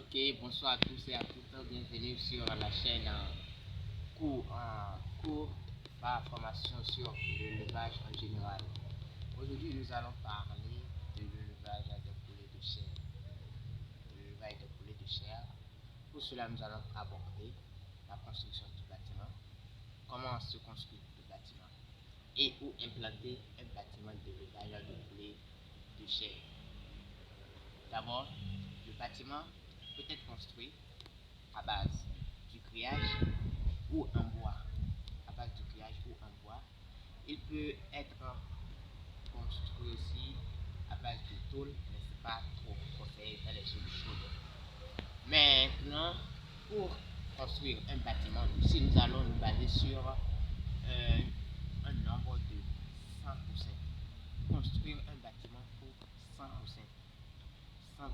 Ok, bonsoir à tous et à toutes, bienvenue sur la chaîne cours par formation sur l'élevage en général. Aujourd'hui, nous allons parler de l'élevage des poulets de chair. L'élevage des poulets de chair. Pour cela, nous allons aborder la construction du bâtiment, comment se construit le bâtiment et où implanter un bâtiment d'élevage de poulets de chair. D'abord, le bâtiment peut être construit à base du grillage ou en bois. À base du grillage ou en bois. Il peut être construit aussi à base de tôle, mais ce n'est pas trop conseillé dans les zones chaudes. Maintenant, pour construire un bâtiment, ici nous allons nous baser sur un nombre de 100%. Construire un bâtiment pour 100%. 100%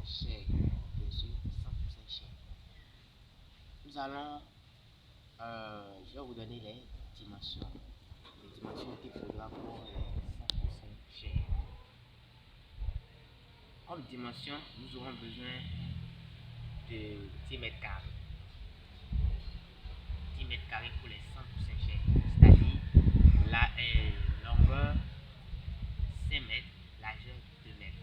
cher, bien sûr, 100% cher. Nous allons, je vais vous donner les dimensions qu'il faudra pour les 100% cher. Comme dimension, nous aurons besoin de 10 mètres carrés. 10 mètres carrés pour les 100% cher, c'est-à-dire la longueur 5 mètres, largeur 2 mètres.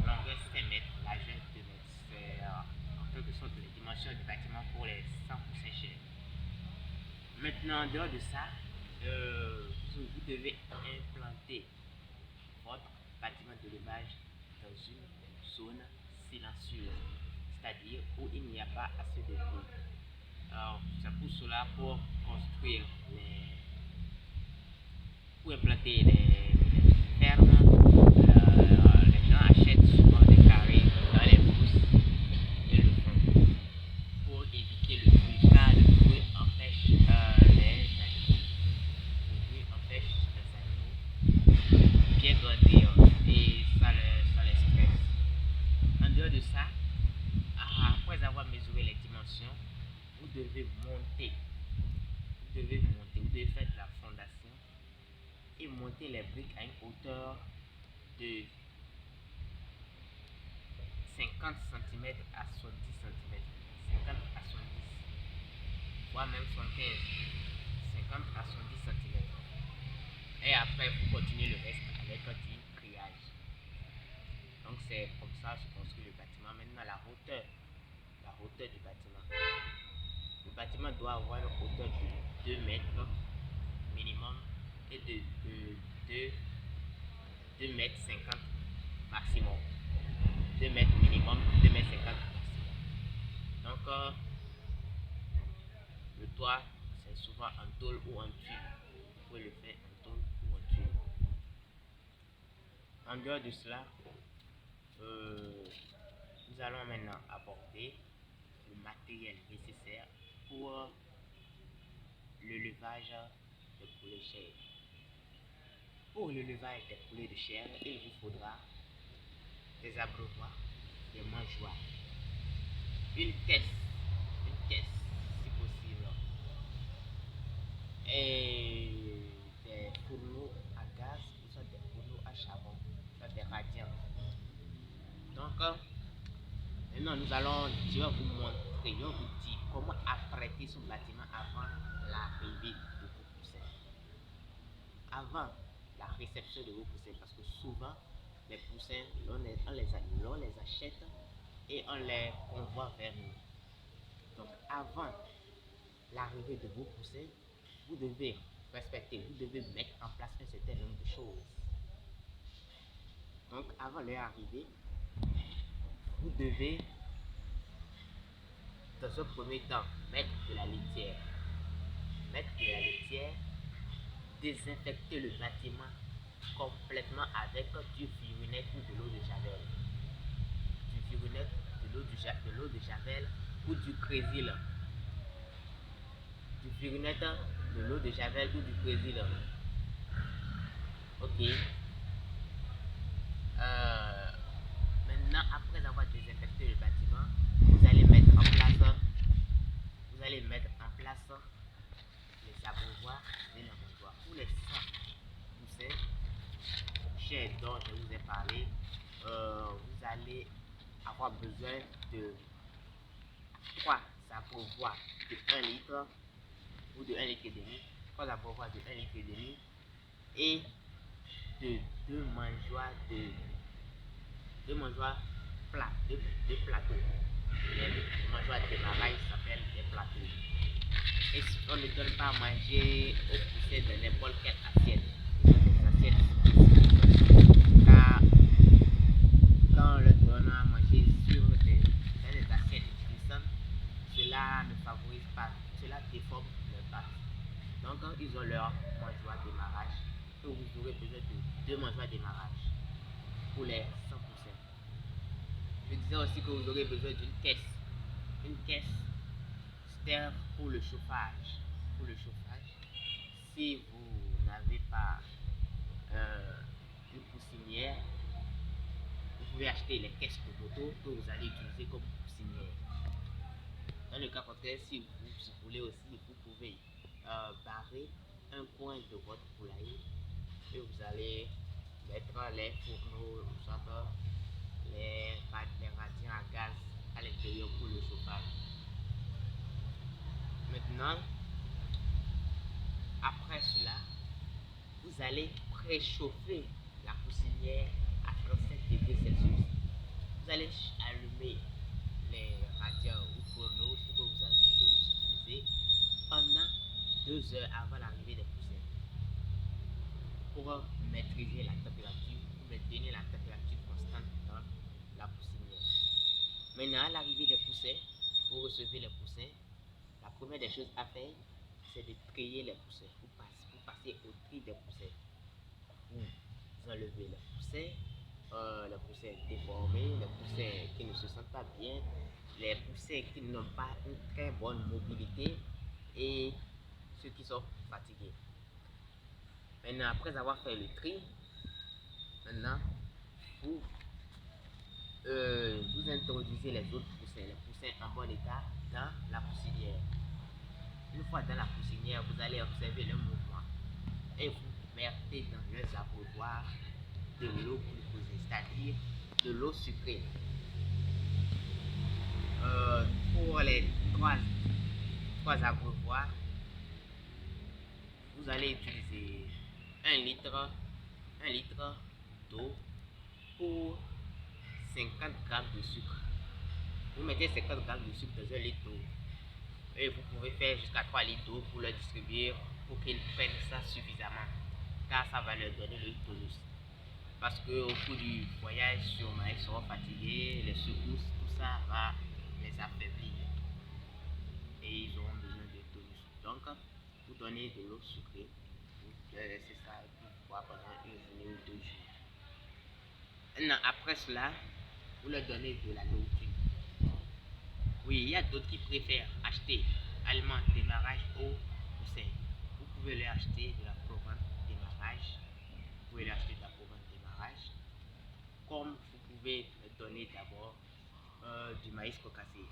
Longueur 5 mètres, largeur 2 mètres. C'est en quelque sorte les dimensions du bâtiment pour les 100% chers. Maintenant, en dehors de ça, vous devez implanter votre bâtiment d'élevage dans une zone silencieuse, c'est-à-dire où il n'y a pas assez de bruit. Alors, c'est pour cela, pour construire pour implanter les fermes, les gens achètent souvent des carrés dans les brousses et le fond pour éviter le bruit, car le bruit empêche les animaux. Le bruit empêche les animaux bien grandir et ça les stresse. En dehors de ça, après avoir mesuré les dimensions, vous devez monter. Vous devez faire de la fondation et monter les briques à une hauteur de 50 cm à 70 cm. 50 à 70, voire même 75, 50 à 70 cm. Et après, vous continuez le reste avec un petit grillage. Donc, c'est comme ça que se construit le bâtiment. Maintenant, la hauteur du bâtiment. Le bâtiment doit avoir une hauteur de 2 mètres minimum et de 2 mètres 50 maximum. 2 mètres minimum, 2 mètres 50 maximum. Donc, le toit, c'est souvent en tôle ou en tuile. Vous pouvez le faire en tôle ou en tuile. En dehors de cela, nous allons maintenant aborder le matériel nécessaire pour l'élevage des poulets de chair. Pour l'élevage des poulets de chair, il vous faudra des abreuvoirs, des mangeoires, une caisse si possible, et des fourneaux à gaz ou soit des fourneaux à charbon, soit des radiants. Donc, maintenant je vais vous montrer, je vais vous dire comment apprêter son bâtiment avant l'arrivée de vos poussins. Avant la réception de vos poussins, parce que souvent les poussins, on les achète et on les envoie vers nous. Donc avant l'arrivée de vos poussins, vous devez mettre en place un certain nombre de choses. Donc avant leur arrivée, vous devez dans un premier temps mettre de la litière. Désinfecter le bâtiment complètement avec du furunètre ou de l'eau de javel. De l'eau de javel ou du crésil. Du furunètre, de l'eau de javel ou du crésil. Ok. Maintenant, après avoir désinfecté le bâtiment, vous allez mettre en place les abreuvoirs et les mangeoires. Pour les 100 poussins chers dont je vous ai parlé, vous allez avoir besoin de 3 abreuvoirs de 1 litre ou de 1 litre et demi, 3 abreuvoirs de 1 litre et demi et de 2 mangeoires plats, de plateaux. Les mangeoires de démarrage s'appellent des plateaux. Et on ne donne pas à manger aux poussets de n'importe quelle assiette. Des assiettes spécifiques. Car quand on leur donne à manger dans des assiettes utilisantes, cela ne favorise pas, cela déforme leur pattes. Donc quand ils ont leur mangeoire démarrage, vous aurez besoin de 2 mangeoires démarrage pour les 100 poussets. Je disais aussi que vous aurez besoin d'une caisse. Une caisse sert pour le chauffage. Pour le chauffage, si vous n'avez pas une poussinière, vous pouvez acheter les caisses de moto que vous allez utiliser comme poussinière. Dans le cas contraire, si vous voulez aussi, vous pouvez barrer un coin de votre poulailler et vous allez mettre les fourneaux, les radiants à gaz à l'intérieur pour le chauffage. Maintenant, après cela, vous allez préchauffer la poussinière à 37 degrés Celsius. Vous allez allumer les radiants ou fourneaux, ce que vous utilisez, pendant 2 heures avant l'arrivée des poussets pour maîtriser la température, pour maintenir la température constante dans la poussinière. Maintenant, à l'arrivée des poussets, vous recevez les poussets. La première des choses à faire, c'est de trier les poussets. Vous passez au tri des poussets. Vous enlevez les poussets déformés, les poussets qui ne se sentent pas bien, les poussets qui n'ont pas une très bonne mobilité et ceux qui sont fatigués. Maintenant, après avoir fait le tri, vous introduisez les autres poussins, les poussins en bon état dans la poussinière. Une fois dans la poussinière, vous allez observer le mouvement et vous mettez dans leurs abreuvoirs de l'eau glucosée, c'est-à-dire de l'eau sucrée. Pour les 3 abreuvoirs, vous allez utiliser 1 litre d'eau pour 50 g de sucre. Vous mettez 50 g de sucre dans 1 litre d'eau et vous pouvez faire jusqu'à 3 litres d'eau pour le distribuer pour qu'ils prennent ça suffisamment, car ça va leur donner le tonus. Parce qu'au cours du voyage, sûrement ils seront fatigués, les secousses, tout ça va les affaiblir et ils auront besoin de tonus. Donc, vous donnez de l'eau sucrée, vous laissez ça et puis boire pendant 1 journée ou 2 jours. Maintenant, après cela, vous leur donnez de la nourriture. Oui, il y a d'autres qui préfèrent acheter aliments démarrage au poussin. Vous pouvez leur acheter de la provence démarrage. Vous pouvez leur acheter de la provence démarrage. Comme vous pouvez leur donner d'abord du maïs cocassé.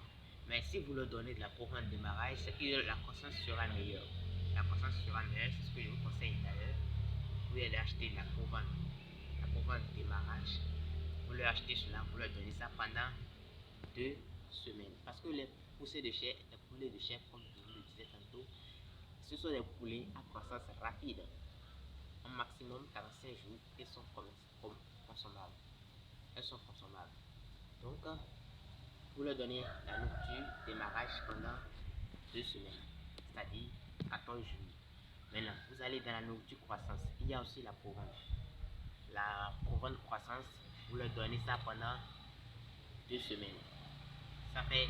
Mais si vous leur donnez de la provence démarrage, c'est que la croissance sera meilleure. La croissance sera meilleure, c'est ce que je vous conseille d'ailleurs. Vous pouvez leur acheter de la provence démarrage. Vous leur achetez cela, vous leur donnez ça pendant 2 semaines. Parce que les poulets de chair, comme je vous le disais tantôt, ce sont des poulets à croissance rapide. En maximum 45 jours, elles sont consommables. Donc, vous leur donnez la nourriture démarrage pendant 2 semaines, c'est-à-dire 14 jours. Maintenant, vous allez dans la nourriture croissance. Il y a aussi la provence. La provence croissance, vous leur donnez ça pendant 2 semaines. Ça fait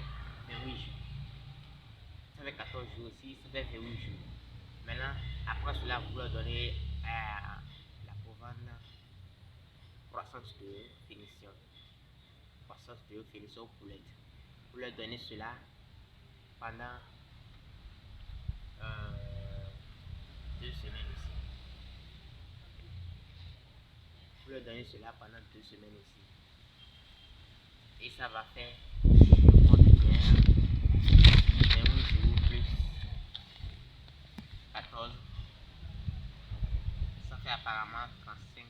28 jours. Ça fait 14 jours aussi, ça fait 28 jours. Maintenant, après cela, vous leur donnez la provence croissance de finition. Croissance de finition poulette. Vous leur donnez cela pendant 2 semaines aussi. Vous leur donnez cela pendant 2 semaines aussi. Et ça va faire, je compte bien, 28 jours plus 14. Ça fait apparemment 35